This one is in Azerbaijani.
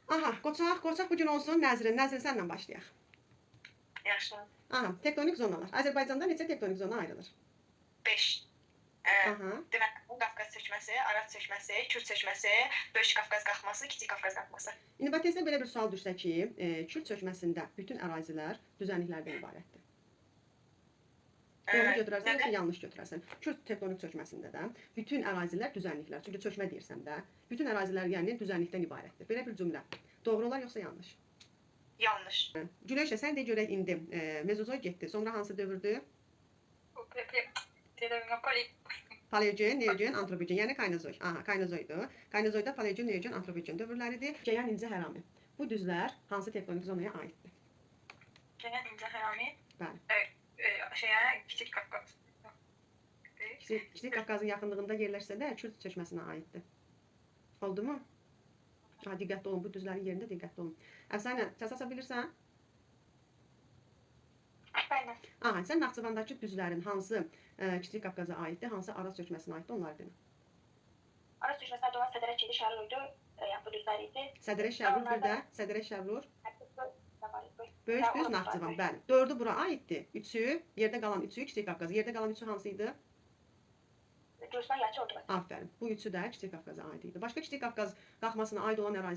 Aha, qoçaq bu gün olsun Nəzrin. Nəzrin sənlə başlayaq. Yaxşı. Aha, tektonik zonalar. Azərbaycanda neçə tektonik zona ayrılır? 5. Aha. Demək, Qafqaz çökməsi, Araz çökməsi, Kür çökməsi, Böyük Qafqaz qalxması, Kiçik Qafqaz qalxması. İndi bax tezdən belə bir sual düşsə ki, Kür çökməsində bütün ərazilər düzənliklərdən ibarətdir. Doğru götürərsən, yoxsa yanlış götürərsən. Kür tektonik çökməsində də bütün ərazilər düzənliklər. Çünki çökmə deyirsən də, bütün ərazilər yəni düzənlikdən ibarətdir. Belə bir cümlə. Doğru olar yoxsa yanlış? Yanlış. Günəşə, sən de görək indi Mezozoik getdi. Sonra hansı dövrdür? Paleogen, Neogen, Antropogen, yəni Kaynozoik. Aha, Kaynozoikdur. Kaynozoikda Paleogen, Neogen, Antropogen dövrləridir. Ceyhan İncə Hərami. Bu düzlər hansı tektonik zonaya aiddir? Ceyhan İncə Hərami. Bəli. Kiçik Qafqaz. Kiçik Qafqazın yaxınlığında yerləşsə də Kür çökməsinə aiddir. Oldu mu? Diqqətli olun, bu düzlərin yerində diqqətli olun. Əfsanə, səs aça bilirsən? Bəli. Aha, sən Naxçıvandakı düzlərin hansı Kiçik Qafqaza aiddir, hansı Araz çökməsinə aiddir, onları demə. Araz çökməsinə aid olan Sədərək idi, Şəruruydu, bu düzlər idi. Sədərək Şərur bir də, Sədərək Şərur. Böyük düz Naxçıvan, bəli. 4-ü bura aiddir. 3-ü, yerdə qalan 3-ü Kiçik Qafqaz. Yerdə qalan 3-ü hansı idi? Gürcüstan, Yaçı, Ordubad. Aferin. Bu 3-ü də Kiçik Qafqaza aid idi. Başqa Kiçik Qafqaz qalxmasına aid olan ərazilər